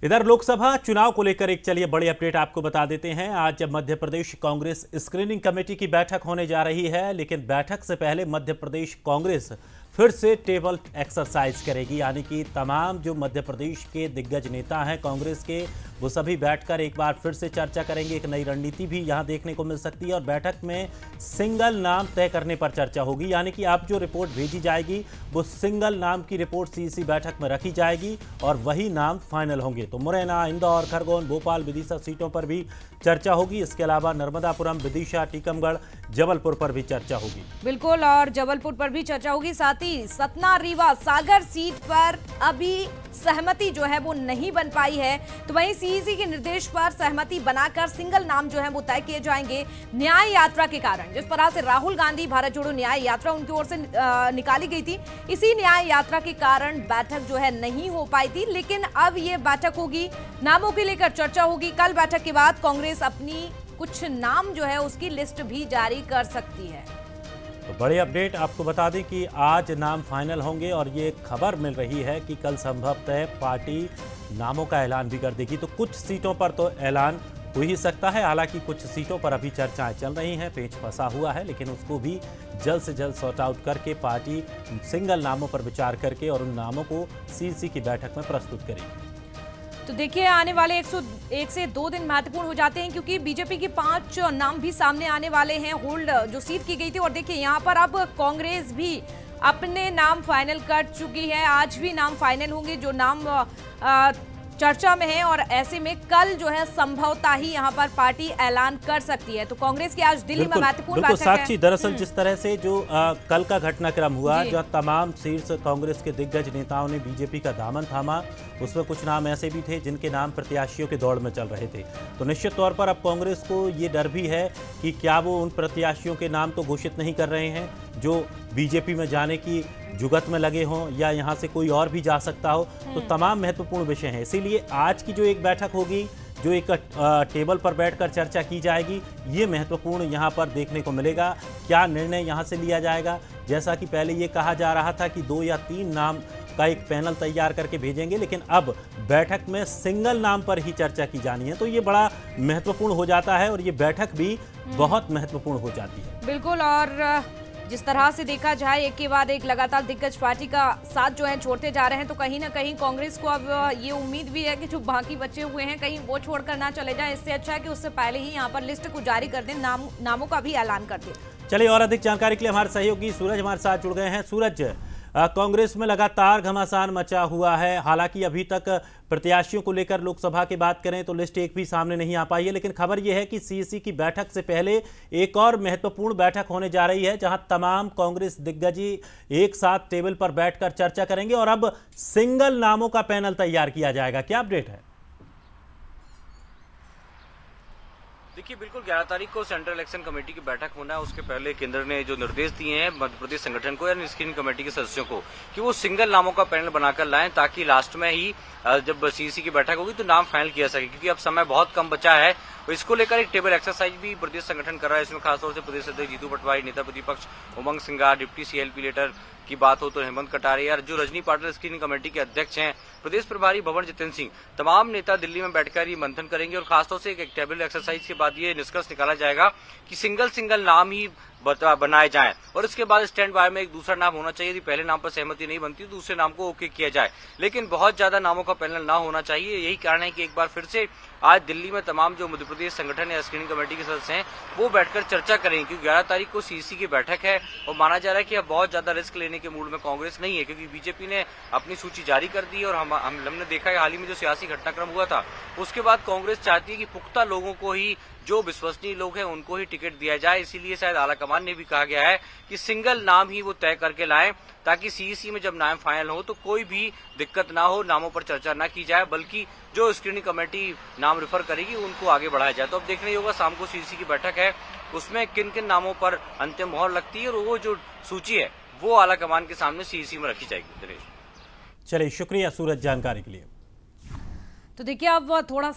इधर लोकसभा चुनाव को लेकर एक चलिए बड़ी अपडेट आपको बता देते हैं। आज जब मध्य प्रदेश कांग्रेस स्क्रीनिंग कमेटी की बैठक होने जा रही है, लेकिन बैठक से पहले मध्य प्रदेश कांग्रेस फिर से टेबल एक्सरसाइज करेगी, यानी कि तमाम जो मध्य प्रदेश के दिग्गज नेता हैं कांग्रेस के, वो सभी बैठकर एक बार फिर से चर्चा करेंगे। एक नई रणनीति भी यहां देखने को मिल सकती है और बैठक में सिंगल नाम तय करने पर चर्चा होगी, यानी कि अब जो रिपोर्ट भेजी जाएगी वो सिंगल नाम की रिपोर्ट सीईसी बैठक में रखी जाएगी और वही नाम फाइनल होंगे। तो मुरैना, इंदौर, खरगोन, भोपाल, विदिशा सीटों पर भी चर्चा होगी। इसके अलावा नर्मदापुरम, विदिशा, टीकमगढ़, जबलपुर पर भी चर्चा होगी। बिल्कुल, और जबलपुर पर भी चर्चा होगी। साथ ही सतना, रीवा, सागर सीट पर अभी सहमति जो है वो नहीं बन पाई है, तो वहीं सीईसी के निर्देश पर सहमति बनाकर सिंगल नाम जो है वो तय किए जाएंगे। न्याय यात्रा के कारण, जिस तरह से राहुल गांधी भारत जोड़ो न्याय यात्रा उनकी ओर से निकाली गई थी, इसी न्याय यात्रा के कारण बैठक जो है नहीं हो पाई थी, लेकिन अब ये बैठक होगी, नामों को लेकर चर्चा होगी। कल बैठक के बाद कांग्रेस अपनी कुछ नाम जो है उसकी लिस्ट भी जारी कर सकती है। तो बड़ी अपडेट आपको बता दें कि आज नाम फाइनल होंगे और ये खबर मिल रही है कि कल संभवतः पार्टी नामों का ऐलान भी कर देगी। तो कुछ सीटों पर तो ऐलान हो ही सकता है, हालांकि कुछ सीटों पर अभी चर्चाएं चल रही हैं, पेच फंसा हुआ है, लेकिन उसको भी जल्द से जल्द सॉर्ट आउट करके पार्टी सिंगल नामों पर विचार करके और उन नामों को सीईसी की बैठक में प्रस्तुत करेगी। तो देखिए, आने वाले 101 से 2 दिन महत्वपूर्ण हो जाते हैं, क्योंकि बीजेपी के 5 नाम भी सामने आने वाले हैं, होल्ड जो सीट की गई थी। और देखिए यहाँ पर अब कांग्रेस भी अपने नाम फाइनल कर चुकी है। आज भी नाम फाइनल होंगे जो नाम चर्चा में है, और ऐसे में कल जो है संभवतः ही यहाँ पर पार्टी ऐलान कर सकती है। तो कांग्रेस की आज दिल्ली में महत्वपूर्ण बैठक है। साक्षी, दरअसल जिस तरह से जो कल का घटनाक्रम हुआ, जो तमाम शीर्ष कांग्रेस के दिग्गज नेताओं ने बीजेपी का दामन थामा, उसमें कुछ नाम ऐसे भी थे जिनके नाम प्रत्याशियों के दौड़ में चल रहे थे। तो निश्चित तौर पर अब कांग्रेस को ये डर भी है कि क्या वो उन प्रत्याशियों के नाम तो घोषित नहीं कर रहे हैं जो बीजेपी में जाने की जुगत में लगे हों, या यहाँ से कोई और भी जा सकता हो। तो तमाम महत्वपूर्ण विषय हैं, इसीलिए आज की जो एक बैठक होगी, जो एक टेबल पर बैठकर चर्चा की जाएगी, ये महत्वपूर्ण यहाँ पर देखने को मिलेगा। क्या निर्णय यहाँ से लिया जाएगा? जैसा कि पहले ये कहा जा रहा था कि 2 या 3 नाम का एक पैनल तैयार करके भेजेंगे, लेकिन अब बैठक में सिंगल नाम पर ही चर्चा की जानी है। तो ये बड़ा महत्वपूर्ण हो जाता है और ये बैठक भी बहुत महत्वपूर्ण हो जाती है। बिल्कुल, और जिस तरह से देखा जाए एक के बाद एक लगातार दिग्गज पार्टी का साथ जो है छोड़ते जा रहे हैं, तो कहीं ना कहीं कांग्रेस को अब ये उम्मीद भी है कि जो बाकी बचे हुए हैं कहीं वो छोड़कर ना चले जाएं। इससे अच्छा है कि उससे पहले ही यहाँ पर लिस्ट को जारी कर दें, नामों का भी ऐलान कर दें। चलिए, और अधिक जानकारी के लिए हमारे सहयोगी सूरज हमारे साथ जुड़ गए हैं। सूरज, कांग्रेस में लगातार घमासान मचा हुआ है, हालांकि अभी तक प्रत्याशियों को लेकर लोकसभा की बात करें तो लिस्ट एक भी सामने नहीं आ पाई है, लेकिन खबर यह है कि सीईसी की बैठक से पहले एक और महत्वपूर्ण बैठक होने जा रही है, जहां तमाम कांग्रेस दिग्गज एक साथ टेबल पर बैठकर चर्चा करेंगे और अब सिंगल नामों का पैनल तैयार किया जाएगा। क्या अपडेट है? देखिए, बिल्कुल 11 तारीख को सेंट्रल इलेक्शन कमेटी की बैठक होना है। उसके पहले केंद्र ने जो निर्देश दिए हैं मध्य प्रदेश संगठन को या स्क्रीनिंग कमेटी के सदस्यों को कि वो सिंगल नामों का पैनल बनाकर लाएं, ताकि लास्ट में ही जब सीईसी की बैठक होगी तो नाम फाइनल किया सके, क्योंकि अब समय बहुत कम बचा है। तो इसको लेकर एक टेबल एक्सरसाइज भी प्रदेश संगठन कर रहा है। इसमें खासतौर से प्रदेश अध्यक्ष जीतू पटवारी, नेता प्रतिपक्ष उमंग सिंगार, डिप्टी सीएलपी लीडर की बात हो तो हेमंत कटारिया, जो रजनी पाटिल स्क्रीनिंग कमेटी के अध्यक्ष हैं, प्रदेश प्रभारी भवन जितेंद्र सिंह, तमाम नेता दिल्ली में बैठकर ये मंथन करेंगे। और खासतौर से एक टेबल एक्सरसाइज के बाद ये निष्कर्ष निकाला जाएगा कि सिंगल नाम ही बनाए जाएं, और इसके बाद स्टैंड बाय में एक दूसरा नाम होना चाहिए। यदि पहले नाम पर सहमति नहीं बनती तो दूसरे नाम को ओके किया जाए, लेकिन बहुत ज्यादा नामों का पैनल ना होना चाहिए। यही कारण है कि एक बार फिर से आज दिल्ली में तमाम जो मध्य प्रदेश संगठन या स्क्रीनिंग कमेटी के सदस्य हैं वो बैठकर चर्चा करेंगे, क्योंकि 11 तारीख को सीईसी की बैठक है और माना जा रहा है कि अब बहुत ज्यादा रिस्क लेने के मूड में कांग्रेस नहीं है, क्योंकि बीजेपी ने अपनी सूची जारी कर दी है। और हमने देखा है हाल ही में जो सियासी घटनाक्रम हुआ था, उसके बाद कांग्रेस चाहती है कि पुख्ता लोगों को ही, जो विश्वसनीय लोग हैं उनको ही टिकट दिया जाए। इसीलिए शायद आलाकमान ने भी कहा गया है कि सिंगल नाम ही वो तय करके लाएं, ताकि सीईसी में जब नाम फाइनल हो तो कोई भी दिक्कत ना हो, नामों पर चर्चा ना की जाए, बल्कि जो स्क्रीनिंग कमेटी नाम रेफर करेगी उनको आगे बढ़ाया जाए। तो अब देखने ही होगा शाम को सीईसी की बैठक है, उसमें किन किन नामों पर अंतिम मोहर लगती है, और वो जो सूची है वो आलाकमान के सामने सीईसी में रखी जाएगी। चलिए, शुक्रिया सूरज जानकारी के लिए। तो देखिए, अब थोड़ा